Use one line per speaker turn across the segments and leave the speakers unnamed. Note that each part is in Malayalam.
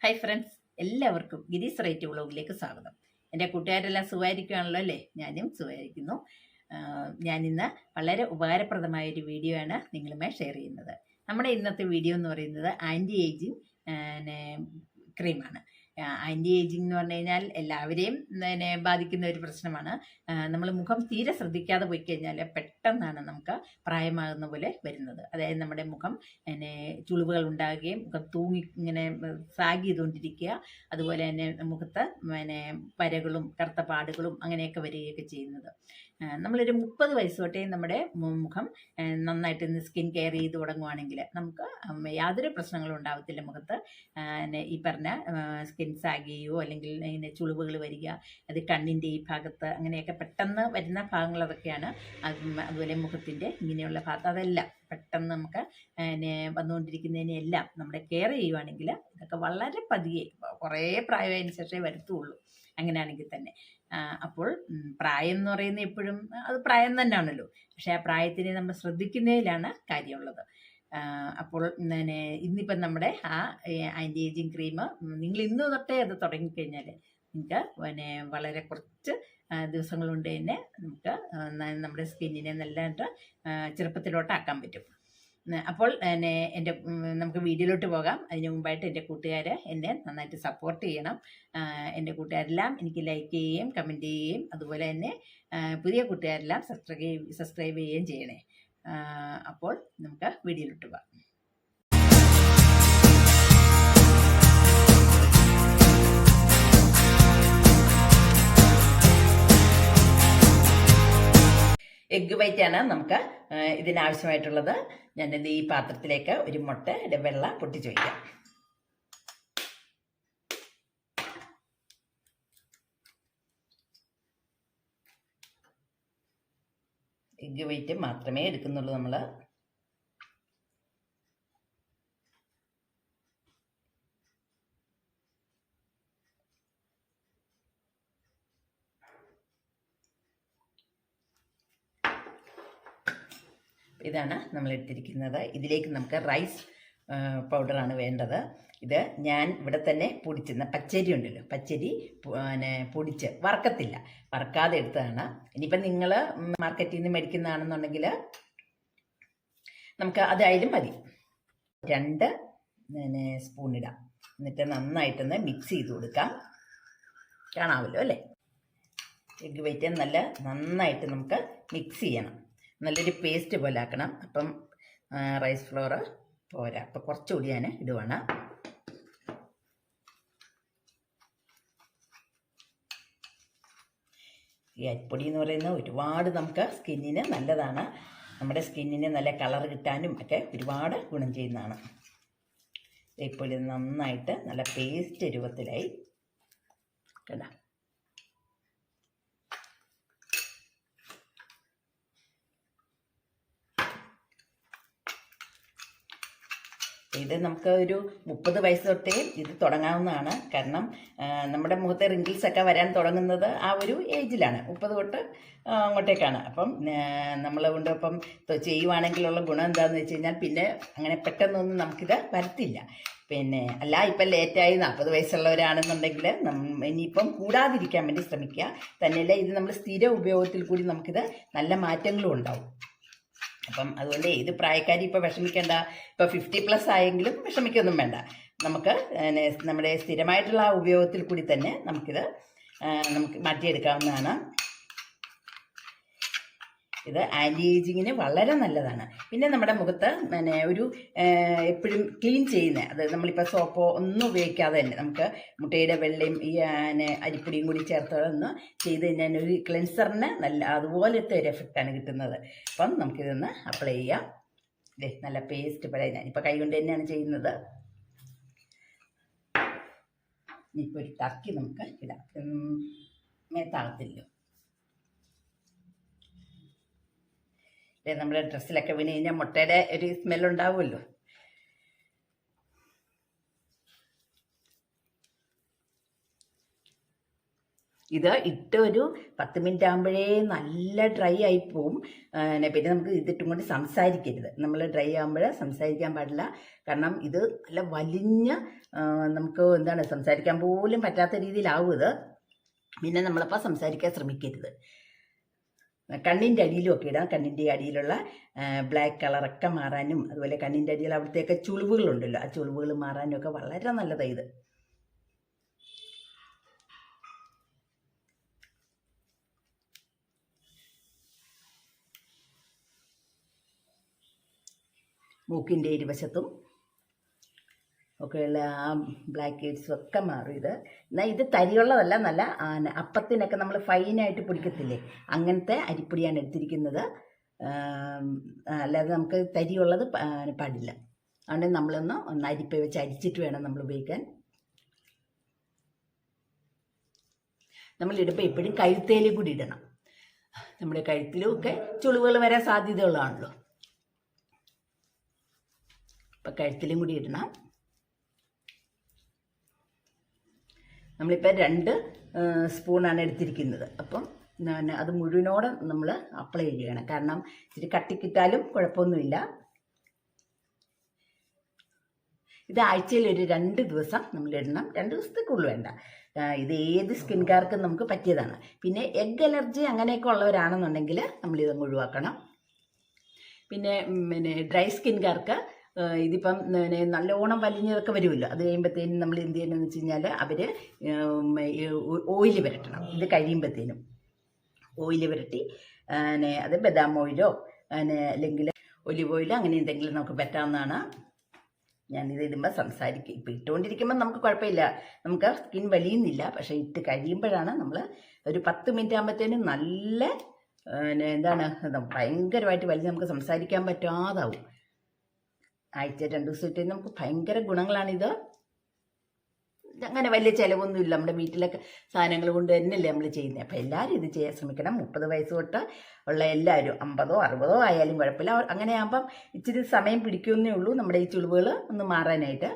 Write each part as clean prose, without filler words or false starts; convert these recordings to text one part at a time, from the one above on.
ഹായ് ഫ്രണ്ട്സ്, എല്ലാവർക്കും ഗിരീസ് റൈറ്റ് വ്ളോഗിലേക്ക് സ്വാഗതം. എൻ്റെ കൂട്ടുകാരെല്ലാം സുഖമായിരിക്കുകയാണല്ലോ അല്ലേ? ഞാനും സുഖമായിരിക്കുന്നു. ഞാനിന്ന് വളരെ ഉപകാരപ്രദമായ ഒരു വീഡിയോ ആണ് നിങ്ങളുമായി ഷെയർ ചെയ്യുന്നത്. നമ്മുടെ ഇന്നത്തെ വീഡിയോ എന്ന് പറയുന്നത് ആൻറ്റി ഏജിങ് ക്രീമാണ്. ആൻറ്റി ഏജിങ് എന്ന് പറഞ്ഞു കഴിഞ്ഞാൽ എല്ലാവരെയും ബാധിക്കുന്ന ഒരു പ്രശ്നമാണ്. നമ്മൾ മുഖം തീരെ ശ്രദ്ധിക്കാതെ പോയി കഴിഞ്ഞാൽ പെട്ടെന്നാണ് നമുക്ക് പ്രായമാകുന്ന പോലെ വരുന്നത്. അതായത് നമ്മുടെ മുഖം ചുളിവുകൾ ഉണ്ടാകുകയും മുഖം തൂങ്ങി ഇങ്ങനെ സാഗ് ചെയ്തുകൊണ്ടിരിക്കുക, അതുപോലെ തന്നെ മുഖത്ത് വരകളും കറുത്ത പാടുകളും അങ്ങനെയൊക്കെ വരികയൊക്കെ ചെയ്യുന്നത്. നമ്മളൊരു 30 വയസ്സ് തൊട്ടേ നമ്മുടെ മുഖം നന്നായിട്ട് സ്കിൻ കെയർ ചെയ്ത് തുടങ്ങുവാണെങ്കിൽ നമുക്ക് യാതൊരു പ്രശ്നങ്ങളും ഉണ്ടാകത്തില്ല മുഖത്ത്. ഈ പറഞ്ഞ സ്കിൻ സാഗിയോ അല്ലെങ്കിൽ ഇങ്ങനെ ചുളിവുകൾ വരിക, അത് കണ്ണിൻ്റെ ഈ ഭാഗത്ത് അങ്ങനെയൊക്കെ പെട്ടെന്ന് വരുന്ന ഭാഗങ്ങൾ അതൊക്കെയാണ്. അതുപോലെ മുഖത്തിൻ്റെ ഇങ്ങനെയുള്ള ഭാഗത്ത് അതെല്ലാം പെട്ടെന്ന് നമുക്ക് വന്നുകൊണ്ടിരിക്കുന്നതിനെല്ലാം നമ്മുടെ കെയർ ചെയ്യുവാണെങ്കിൽ ഇതൊക്കെ വളരെ പതിയെ കുറേ പ്രായമായതിനു ശേഷമേ വരുത്തുള്ളൂ. അങ്ങനെയാണെങ്കിൽ തന്നെ അപ്പോൾ പ്രായം എന്ന് പറയുന്നത് എപ്പോഴും അത് പ്രായം തന്നെയാണല്ലോ, പക്ഷെ ആ പ്രായത്തിനെ നമ്മൾ ശ്രദ്ധിക്കുന്നതിലാണ് കാര്യമുള്ളത്. അപ്പോൾ ഇന്നിപ്പം നമ്മുടെ ആ ആൻറ്റി ഏജിങ് ക്രീം നിങ്ങൾ ഇന്ന് തൊട്ടേ അത് തുടങ്ങിക്കഴിഞ്ഞാൽ നിങ്ങൾക്ക് വളരെ കുറച്ച് ദിവസങ്ങൾ കൊണ്ട് തന്നെ നമുക്ക് നമ്മുടെ സ്കിന്നിനെ നല്ലതായിട്ട് ചെറുപ്പത്തിലോട്ടാക്കാൻ പറ്റും. അപ്പോൾ നമുക്ക് വീഡിയോയിലോട്ട് പോകാം. അതിന് മുമ്പായിട്ട് എൻ്റെ കൂട്ടുകാർ എന്നെ നന്നായിട്ട് സപ്പോർട്ട് ചെയ്യണം. എൻ്റെ കൂട്ടുകാരെല്ലാം എനിക്ക് ലൈക്ക് ചെയ്യുകയും കമൻറ്റ് ചെയ്യുകയും അതുപോലെ തന്നെ പുതിയ കൂട്ടുകാരെല്ലാം സബ്സ്ക്രൈബ് ചെയ്യുകയും ചെയ്യണേ. അപ്പോൾ നമുക്ക് വീഡിയോയിലോട്ട് പോകാം. എഗ്ഗ് വൈറ്റാണ് നമുക്ക് ഇതിനാവശ്യമായിട്ടുള്ളത്. ഞാനിത് ഈ പാത്രത്തിലേക്ക് ഒരു മുട്ടയുടെ വെള്ള പൊട്ടിച്ച് വയ്ക്കാം. എഗ്ഗ് വൈറ്റ് മാത്രമേ എടുക്കുന്നുള്ളൂ നമ്മൾ. ഇതാണ് നമ്മൾ എടുത്തിരിക്കുന്നത്. ഇതിലേക്ക് നമുക്ക് റൈസ് പൗഡറാണ് വേണ്ടത്. ഇത് ഞാൻ ഇവിടെ തന്നെ പൊടിച്ചിരുന്ന പച്ചരി ഉണ്ടല്ലോ, പച്ചരി പൊടിച്ച് വറക്കത്തില്ല, വറക്കാതെ എടുത്തതാണ്. ഇനിയിപ്പം നിങ്ങൾ മാർക്കറ്റിൽ നിന്ന് മേടിക്കുന്നതാണെന്നുണ്ടെങ്കിൽ നമുക്ക് അതായാലും മതി. 2 സ്പൂൺ ഇടാം. എന്നിട്ട് നന്നായിട്ടൊന്ന് മിക്സ് ചെയ്ത് കൊടുക്കാം. കാണാമല്ലോ അല്ലേ? എഗ്ഗ് വൈറ്റ് നന്നായിട്ട് നമുക്ക് മിക്സ് ചെയ്യണം. നല്ലൊരു പേസ്റ്റ് പോലെ ആക്കണം. അപ്പം റൈസ് ഫ്ലോർ പോരാ, അപ്പം കുറച്ചുകൂടി ഞാൻ ഇടുവാണ്. ഈ അരിപ്പൊടി എന്ന് പറയുന്നത് ഒരുപാട് നമുക്ക് സ്കിന്നിന് നല്ലതാണ്. നമ്മുടെ സ്കിന്നിന് നല്ല കളർ കിട്ടാനും ഒക്കെ ഒരുപാട് ഗുണം ചെയ്യുന്നതാണ്. ഇപ്പോൾ ഇത് നന്നായിട്ട് നല്ല പേസ്റ്റ് രൂപത്തിലായി കേട്ടോ. ഇത് നമുക്ക് ഒരു 30 വയസ്സ് തൊട്ടേ ഇത് തുടങ്ങാവുന്നതാണ്. കാരണം നമ്മുടെ മുഖത്തെ റിങ്കിൾസൊക്കെ വരാൻ തുടങ്ങുന്നത് ആ ഒരു ഏജിലാണ്, 30 തൊട്ട് അങ്ങോട്ടേക്കാണ്. അപ്പം നമ്മൾ കൊണ്ട് ഇപ്പം ചെയ്യുവാണെങ്കിലുള്ള ഗുണം എന്താണെന്ന് വെച്ച് കഴിഞ്ഞാൽ പിന്നെ അങ്ങനെ പെട്ടെന്നൊന്നും നമുക്കിത് വരത്തില്ല. പിന്നെ അല്ല ഇപ്പം ലേറ്റായി 40 വയസ്സുള്ളവരാണെന്നുണ്ടെങ്കിൽ ഇനിയിപ്പം കൂടാതിരിക്കാൻ വേണ്ടി ശ്രമിക്കുക. തന്നെയല്ല, ഇത് നമ്മൾ സ്ഥിര ഉപയോഗത്തിൽ കൂടി നമുക്കിത് നല്ല മാറ്റങ്ങളും ഉണ്ടാവും. അപ്പം അതുകൊണ്ട് ഏത് പ്രായക്കാരി ഇപ്പോൾ വിഷമിക്കേണ്ട. ഇപ്പോൾ 50+ ആയെങ്കിലും വിഷമിക്കൊന്നും വേണ്ട. നമുക്ക് നമ്മുടെ സ്ഥിരമായിട്ടുള്ള ആ ഉപയോഗത്തിൽ കൂടി തന്നെ നമുക്ക് മാറ്റിയെടുക്കാവുന്നതാണ്. ഇത് ആൻറ്റി ഏജിങ്ങിന് വളരെ നല്ലതാണ്. പിന്നെ നമ്മുടെ മുഖത്ത് ഒരു എപ്പോഴും ക്ലീൻ ചെയ്യുന്നത്, അത് നമ്മളിപ്പോൾ സോപ്പോ ഒന്നും ഉപയോഗിക്കാതെ തന്നെ നമുക്ക് മുട്ടയുടെ വെള്ളയും ഈ അരിപ്പൊടിയും കൂടി ചേർത്ത് ഒന്ന് ചെയ്ത് കഴിഞ്ഞാൽ ഒരു ക്ലെൻസറിന് അതുപോലത്തെ ഒരു എഫക്റ്റാണ് കിട്ടുന്നത്. അപ്പം നമുക്കിതൊന്ന് അപ്ലൈ ചെയ്യാം. നല്ല പേസ്റ്റ് പോലെ ഞാനിപ്പോൾ കൈ കൊണ്ട് തന്നെയാണ് ചെയ്യുന്നത്. ഇനിയിപ്പോൾ ഒരു ടർക്കി നമുക്ക് ഇടാം, മേത്താകത്തില്ലോ. നമ്മുടെ ഡ്രസ്സിലൊക്കെ വീണ് കഴിഞ്ഞാൽ മുട്ടയുടെ ഒരു സ്മെല്ലുണ്ടാവുമല്ലോ. ഇത് ഇട്ട് ഒരു 10 മിനിറ്റ് ആകുമ്പോഴേ നല്ല ഡ്രൈ ആയി പോവും. പിന്നെ നമുക്ക് ഇതിട്ടും കൊണ്ട് സംസാരിക്കരുത്. നമ്മൾ ഡ്രൈ ആകുമ്പോൾ സംസാരിക്കാൻ പാടില്ല. കാരണം ഇത് നല്ല വലിഞ്ഞ് നമുക്ക് എന്താണ് സംസാരിക്കാൻ പോലും പറ്റാത്ത രീതിയിലാവും ഇത്. പിന്നെ നമ്മളപ്പോൾ സംസാരിക്കാൻ ശ്രമിക്കരുത്. കണ്ണിൻ്റെ അടിയിലും ഒക്കെ ഇടാം. കണ്ണിൻ്റെ അടിയിലുള്ള ബ്ലാക്ക് കളറൊക്കെ മാറാനും അതുപോലെ കണ്ണിൻ്റെ അടിയിൽ അവിടുത്തെയൊക്കെ ചുളിവുകളുണ്ടല്ലോ, ആ ചുളിവുകൾ മാറാനും ഒക്കെ വളരെ നല്ലതാണ് ഇത്. മൂക്കിൻ്റെ ഇരുവശത്തും ഒക്കെയുള്ള ആ ബ്ലാക്ക് ഹെഡ്സും ഒക്കെ മാറും ഇത്. എന്നാൽ ഇത് തരിയുള്ളതല്ല, നല്ല അപ്പത്തിനൊക്കെ നമ്മൾ ഫൈനായിട്ട് പൊടിക്കത്തില്ലേ, അങ്ങനത്തെ അരിപ്പൊടിയാണ് എടുത്തിരിക്കുന്നത്. അല്ലാതെ നമുക്ക് തരിയുള്ളത് പാടില്ല. അതുകൊണ്ട് നമ്മളൊന്ന് അരിപ്പ വെച്ച് അരിച്ചിട്ട് വേണം നമ്മൾ ഉപയോഗിക്കാൻ. നമ്മളിടുമ്പോൾ എപ്പോഴും കഴുത്തേലും കൂടി ഇടണം. നമ്മുടെ കഴുത്തിലും ഒക്കെ ചുളിവുകൾ വരാൻ സാധ്യതയുള്ളതാണല്ലോ. അപ്പം കഴുത്തിലും കൂടി ഇടണം. നമ്മളിപ്പോൾ 2 സ്പൂണാണ് എടുത്തിരിക്കുന്നത്. അപ്പം അത് മുഴുവനോടെ നമ്മൾ അപ്ലൈ ചെയ്യണം. കാരണം ഇച്ചിരി കട്ടിക്കിട്ടാലും കുഴപ്പമൊന്നുമില്ല. ഇത് ആഴ്ചയിൽ ഒരു 2 ദിവസം നമ്മൾ ഇടണം. 2 ദിവസത്തേക്കുള്ളൂ വേണ്ട. ഇത് ഏത് സ്കിൻകാർക്കും നമുക്ക് പറ്റിയതാണ്. പിന്നെ എഗ് അലർജി അങ്ങനെയൊക്കെ ഉള്ളവരാണെന്നുണ്ടെങ്കിൽ നമ്മളിതങ്ങ് ഒഴിവാക്കണം. പിന്നെ ഡ്രൈ സ്കിൻകാർക്ക് ഇതിപ്പം നല്ലോണം വലിഞ്ഞതൊക്കെ വരുമല്ലോ, അത് കഴിയുമ്പോഴത്തേനും നമ്മൾ എന്ത് ചെയ്യണമെന്ന് വെച്ച് കഴിഞ്ഞാൽ അവർ ഓയിൽ പുരട്ടണം. ഇത് കഴിയുമ്പോഴത്തേനും ഓയിൽ പുരട്ടി അത് ബദാം ഓയിലോ അല്ലെങ്കിൽ ഒലിവ് ഓയിലോ അങ്ങനെ എന്തെങ്കിലും നമുക്ക് പറ്റാവുന്നതാണ്. ഞാനിത് ഇടുമ്പോൾ ഇപ്പം ഇട്ടുകൊണ്ടിരിക്കുമ്പോൾ നമുക്ക് കുഴപ്പമില്ല, നമുക്ക് സ്കിൻ വലിയുന്നില്ല. പക്ഷേ ഇട്ട് കഴിയുമ്പോഴാണ് നമ്മൾ ഒരു 10 മിനിറ്റ് ആകുമ്പോഴത്തേനും നല്ല എന്താണ് ഭയങ്കരമായിട്ട് വലിയ നമുക്ക് സംസാരിക്കാൻ പറ്റാതാവും. ആഴ്ച 2 ദിവസം ഇട്ട് നമുക്ക് ഭയങ്കര ഗുണങ്ങളാണിത്. അങ്ങനെ വലിയ ചിലവൊന്നുമില്ല. നമ്മുടെ വീട്ടിലൊക്കെ സാധനങ്ങൾ കൊണ്ട് തന്നെയല്ലേ നമ്മൾ ചെയ്യുന്നത്. അപ്പോൾ എല്ലാവരും ഇത് ചെയ്യാൻ ശ്രമിക്കണം. 30 വയസ്സ് തൊട്ട് ഉള്ള എല്ലാവരും, 50ഓ 60ഓ ആയാലും കുഴപ്പമില്ല. അങ്ങനെ ആകുമ്പം ഇച്ചിരി സമയം പിടിക്കുമെന്നേ ഉള്ളൂ നമ്മുടെ ഈ ചുളിവുകൾ ഒന്ന് മാറാനായിട്ട്.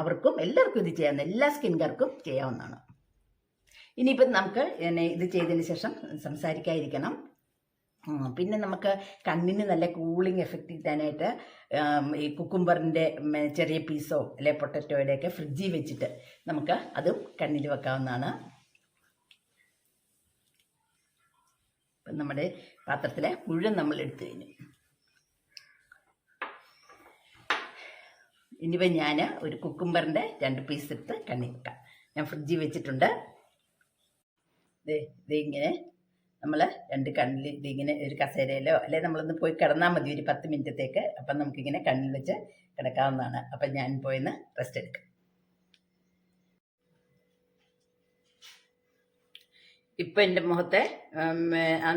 അവർക്കും എല്ലാവർക്കും ഇത് ചെയ്യാവുന്ന, എല്ലാ സ്കിൻകാർക്കും ചെയ്യാവുന്നതാണ്. ഇനിയിപ്പം നമുക്ക് ഇത് ചെയ്തതിന് ശേഷം സംസാരിക്കാതിരിക്കണം. പിന്നെ നമുക്ക് കണ്ണിന് നല്ല കൂളിംഗ് എഫക്റ്റ് കിട്ടാനായിട്ട് ഈ കുക്കുംബറിൻ്റെ ചെറിയ പീസോ അല്ലെ പൊട്ടറ്റോയുടെയൊക്കെ ഫ്രിഡ്ജിൽ വെച്ചിട്ട് നമുക്ക് അതും കണ്ണിൽ വെക്കാവുന്നതാണ്. ഇപ്പം നമ്മുടെ പാത്രത്തിലെ മുഴുവൻ നമ്മൾ എടുത്തു കഴിഞ്ഞു. ഇനിയിപ്പോൾ ഞാൻ ഒരു കുക്കുംബറിൻ്റെ 2 പീസ് എടുത്ത് കണ്ണിൽ വെക്കാം. ഞാൻ ഫ്രിഡ്ജിൽ വെച്ചിട്ടുണ്ട്. ഇങ്ങനെ നമ്മൾ 2 കണ്ണിൽ ഇതിങ്ങനെ ഒരു കസേരയിലോ അല്ലെങ്കിൽ നമ്മളൊന്ന് പോയി കിടന്നാൽ മതി ഒരു 10 മിനിറ്റത്തേക്ക്. അപ്പം നമുക്കിങ്ങനെ കണ്ണിൽ വെച്ച് കിടക്കാവുന്നതാണ്. അപ്പം ഞാൻ പോയിന്ന് റെസ്റ്റ് എടുക്കാം. ഇപ്പം എൻ്റെ മുഖത്തെ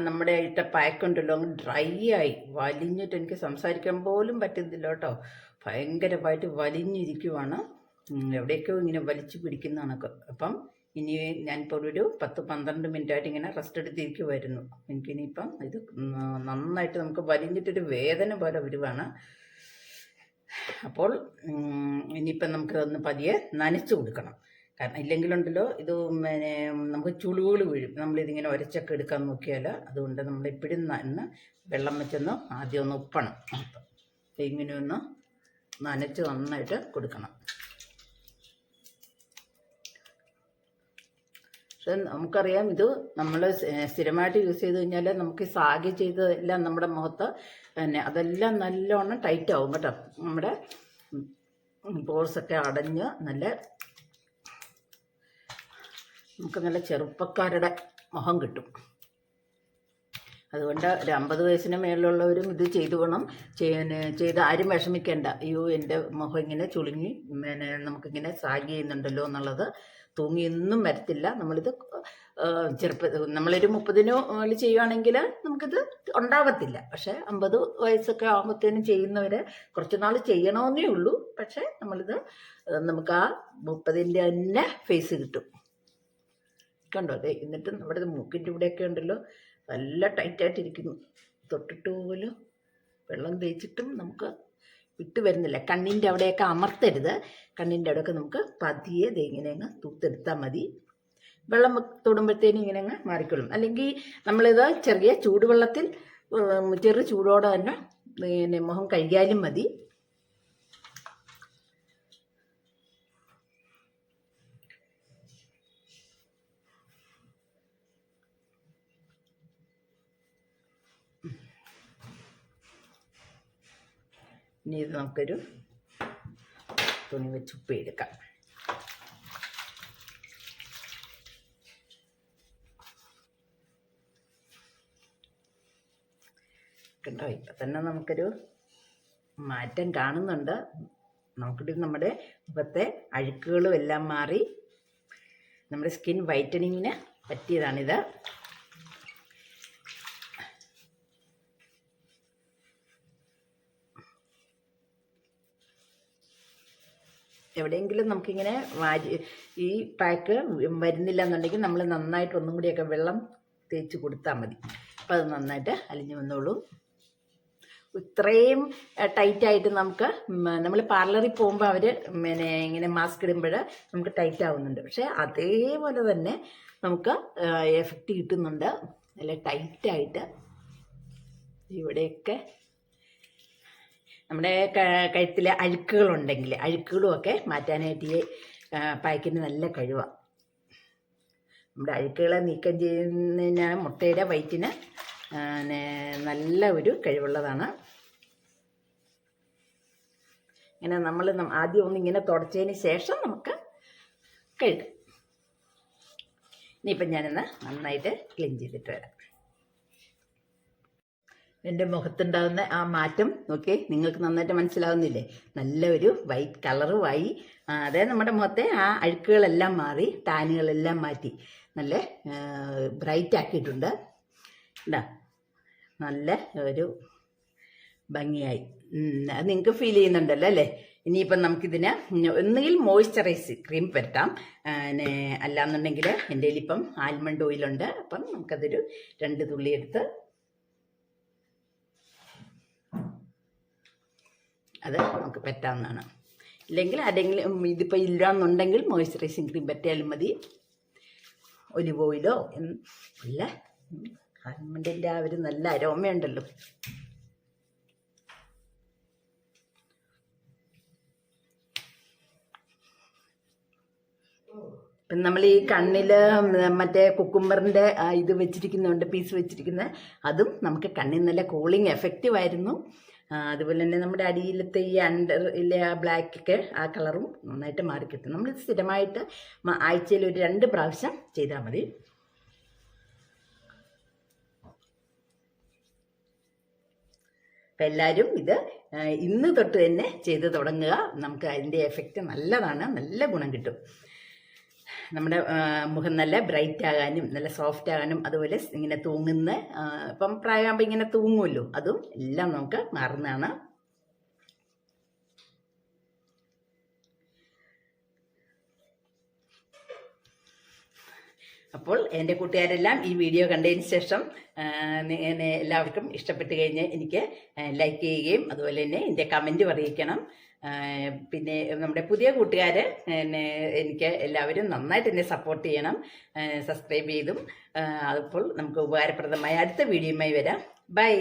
നമ്മുടെ ഇട്ട പായ്ക്കുണ്ടല്ലോ അങ്ങ് ഡ്രൈ ആയി വലിഞ്ഞിട്ട് എനിക്ക് സംസാരിക്കാൻ പോലും പറ്റുന്നില്ല കേട്ടോ. ഭയങ്കരമായിട്ട് വലിഞ്ഞിരിക്കുവാണ്, എവിടേക്കോ ഇങ്ങനെ വലിച്ചു പിടിക്കുന്ന കണക്ക്. അപ്പം ഇനി ഞാനിപ്പോൾ ഒരു 10-12 മിനിറ്റായിട്ട് ഇങ്ങനെ റെസ്റ്റ് എടുത്തിരിക്കുമായിരുന്നു. എനിക്കിനിയിപ്പം ഇത് നന്നായിട്ട് നമുക്ക് വലിഞ്ഞിട്ടൊരു വേദന പോലെ വരുവാണ്. അപ്പോൾ ഇനിയിപ്പം നമുക്കതൊന്ന് പതിയെ നനച്ചു കൊടുക്കണം. കാരണം ഇല്ലെങ്കിലുണ്ടല്ലോ ഇത് നമുക്ക് ചുളിവുകൾ വീഴും നമ്മളിതിങ്ങനെ ഉരച്ചൊക്കെ എടുക്കാൻ നോക്കിയാൽ. അതുകൊണ്ട് നമ്മളിപ്പോഴും വെള്ളം വെച്ചൊന്ന് ആദ്യം ഒന്ന് ഉപ്പണം. ഇങ്ങനെ ഒന്ന് നനച്ച് നന്നായിട്ട് കൊടുക്കണം. പക്ഷെ നമുക്കറിയാം ഇത് നമ്മൾ സ്ഥിരമായിട്ട് യൂസ് ചെയ്ത് കഴിഞ്ഞാൽ നമുക്ക് സാഗ് ചെയ്തതെല്ലാം നമ്മുടെ മുഖത്ത് അതെല്ലാം നല്ലോണം ടൈറ്റ് ആവും കേട്ടോ. നമ്മുടെ പോർസൊക്കെ അടഞ്ഞ് നമുക്ക് നല്ല ചെറുപ്പക്കാരുടെ മുഖം കിട്ടും. അതുകൊണ്ട് ഒരു 50 വയസ്സിന് മേളിലുള്ളവരും ഇത് ചെയ്തു വേണം ചെയ്ത് ആരും വിഷമിക്കേണ്ട. അയ്യോ എൻ്റെ മുഖം ഇങ്ങനെ ചുളുങ്ങി നമുക്കിങ്ങനെ സാഗ് ചെയ്യുന്നുണ്ടല്ലോ എന്നുള്ളത് തൂങ്ങിയൊന്നും വരത്തില്ല. നമ്മളിത് നമ്മളൊരു 30-നോ ചെയ്യുവാണെങ്കിൽ നമുക്കിത് ഉണ്ടാവത്തില്ല. പക്ഷേ 50 വയസ്സൊക്കെ ആകുമ്പോഴത്തേനും ചെയ്യുന്നവരെ കുറച്ച് നാൾ ചെയ്യണമെന്നേ ഉള്ളൂ. പക്ഷേ നമ്മളിത് നമുക്ക് ആ 30-ൻ്റെ തന്നെ ഫേസ് കിട്ടും. കണ്ടോ അതെ. എന്നിട്ട് നമ്മുടെ മൂക്കിൻ്റെ ഇവിടെയൊക്കെ ഉണ്ടല്ലോ നല്ല ടൈറ്റായിട്ടിരിക്കുന്നു. തൊട്ടിട്ട് പോലും വെള്ളം തേച്ചിട്ടും നമുക്ക് വിട്ട് വരുന്നില്ല. കണ്ണിൻ്റെ അവിടെയൊക്കെ അമർത്തരുത്. കണ്ണിൻ്റെ അവിടെയൊക്കെ നമുക്ക് പതിയെ ഇങ്ങനെ അങ്ങ് തൂത്തെടുത്താൽ മതി. വെള്ളം തൊടുമ്പോഴത്തേനും ഇങ്ങനെ അങ്ങ് മാറിക്കൊള്ളും. അല്ലെങ്കിൽ നമ്മളിത് ചെറിയ ചൂടുവെള്ളത്തിൽ ചെറു ചൂടോടെ തന്നെ പിന്നെ മുഖം കഴുകിയാലും മതി. ഇനി ഇത് നമുക്കൊരു തുണി വെച്ച് ഉപ്പിയെടുക്കാം. കണ്ടോ, ഇപ്പം തന്നെ നമുക്കൊരു മാറ്റം കാണുന്നുണ്ട്. നമുക്കിത് നമ്മുടെ മുഖത്തെ അഴുക്കുകളും എല്ലാം മാറി നമ്മുടെ സ്കിൻ വൈറ്റനിങ്ങിന് പറ്റിയതാണിത്. എവിടെയെങ്കിലും നമുക്കിങ്ങനെ ഈ പാക്ക് വരുന്നില്ല എന്നുണ്ടെങ്കിൽ നമ്മൾ നന്നായിട്ട് ഒന്നും കൂടിയൊക്കെ വെള്ളം തേച്ച് കൊടുത്താൽ മതി. അപ്പോൾ അത് നന്നായിട്ട് അലിഞ്ഞു വന്നോളൂ. ഇത്രയും ടൈറ്റായിട്ട് നമ്മൾ പാർലറിൽ പോകുമ്പോൾ അവർ പിന്നെ ഇങ്ങനെ മാസ്ക് ഇടുമ്പോൾ നമുക്ക് ടൈറ്റ് ആവുന്നുണ്ട്. പക്ഷേ അതേപോലെ തന്നെ നമുക്ക് എഫക്റ്റ് കിട്ടുന്നുണ്ട്. നല്ല ടൈറ്റായിട്ട് ഇവിടെയൊക്കെ നമ്മുടെ കഴുത്തിലെ അഴുക്കുകളുണ്ടെങ്കിൽ അഴുക്കുകളുമൊക്കെ മാറ്റാനായിട്ട് ഈ പാക്കിന് നല്ല കഴിവാണ്. നമ്മുടെ അഴുക്കുകളെ നീക്കം ചെയ്യുന്നതിനാണ് മുട്ടയുടെ വയറ്റിന് നല്ല ഒരു കഴിവുള്ളതാണ്. ഇങ്ങനെ നമ്മൾ ആദ്യം ഒന്ന് ഇങ്ങനെ തുടച്ചതിന് ശേഷം നമുക്ക് കഴുകാം. ഇനിയിപ്പം ഞാനൊന്ന് നന്നായിട്ട് ക്ലീൻ ചെയ്തിട്ട് വരാം. എൻ്റെ മുഖത്തുണ്ടാകുന്ന ആ മാറ്റം നോക്കി നിങ്ങൾക്ക് നന്നായിട്ട് മനസ്സിലാവുന്നില്ലേ? നല്ലൊരു വൈറ്റ് കളറുമായി. അതായത് നമ്മുടെ മുഖത്തെ ആ അഴുക്കുകളെല്ലാം മാറി, ടാനുകളെല്ലാം മാറ്റി നല്ല ബ്രൈറ്റ് ആക്കിയിട്ടുണ്ട്. ഉണ്ടാ നല്ല ഒരു ഭംഗിയായി. അത് നിങ്ങൾക്ക് ഫീൽ ചെയ്യുന്നുണ്ടല്ലോ അല്ലേ? ഇനിയിപ്പം നമുക്കിതിന് ഒന്നുകിൽ മോയ്സ്ചറൈസ് ക്രീം പരട്ടാം, അല്ലാന്നുണ്ടെങ്കിൽ എൻ്റെ കയ്യിലിപ്പം ആൽമണ്ട് ഓയിലുണ്ട്. അപ്പം നമുക്കതൊരു 2 തുള്ളി എടുത്ത് അത് നമുക്ക് പറ്റാവുന്നതാണ്. ഇല്ലെങ്കിൽ ആരെങ്കിലും ഇതിപ്പോൾ ഇല്ലയെന്നുണ്ടെങ്കിൽ മോയ്സ്ചറൈസിങ് ക്രീം പറ്റിയാലും മതി. ഒലിവ് ഓയിലോ അല്ല, ആൽമണ്ടിൻ്റെ ആ ഒരു നല്ല അരോമയുണ്ടല്ലോ. ഇപ്പം നമ്മൾ ഈ കണ്ണിൽ മറ്റേ കുക്കുംബറിൻ്റെ ഇത് വെച്ചിരിക്കുന്നുണ്ട്, പീസ് വെച്ചിരിക്കുന്ന അതും നമുക്ക് കണ്ണിൽ നല്ല കൂളിങ് എഫക്റ്റീവ് ആയിരുന്നു. അതുപോലെ തന്നെ നമ്മുടെ അടിയിലത്തെ ഈ അണ്ടറിലെ ആ ബ്ലാക്കൊക്കെ ആ കളറും നന്നായിട്ട് മാറിക്കിട്ടും. നമ്മൾ സ്ഥിരമായിട്ട് ആഴ്ചയിൽ ഒരു 2 പ്രാവശ്യം ചെയ്താൽ മതി. അപ്പം എല്ലാവരും ഇത് ഇന്ന് തൊട്ട് തന്നെ ചെയ്ത് തുടങ്ങുക. നമുക്ക് അതിൻ്റെ എഫക്റ്റ് നല്ലതാണ്, നല്ല ഗുണം കിട്ടും. നമ്മുടെ മുഖം നല്ല ബ്രൈറ്റ് ആകാനും നല്ല സോഫ്റ്റ് ആകാനും അതുപോലെ ഇങ്ങനെ തൂങ്ങുന്ന ഇപ്പം പ്രായമാകുമ്പോൾ ഇങ്ങനെ തൂങ്ങുമല്ലോ, അതും എല്ലാം നമുക്ക് മാറുന്നതാണ്. അപ്പോൾ എൻ്റെ കൂട്ടുകാരെല്ലാം ഈ വീഡിയോ കണ്ടതിന് ശേഷം എല്ലാവർക്കും ഇഷ്ടപ്പെട്ട് കഴിഞ്ഞ് എനിക്ക് ലൈക്ക് ചെയ്യുകയും അതുപോലെ തന്നെ എൻ്റെ കമൻറ്റ് അറിയിക്കണം. പിന്നെ നമ്മുടെ പുതിയ കൂട്ടുകാർ എനിക്ക് എല്ലാവരും നന്നായിട്ട് എന്നെ സപ്പോർട്ട് ചെയ്യണം, സബ്സ്ക്രൈബ് ചെയ്തും. അപ്പോൾ നമുക്ക് ഉപകാരപ്രദമായ അടുത്ത വീഡിയോയുമായി വരാം. ബൈ.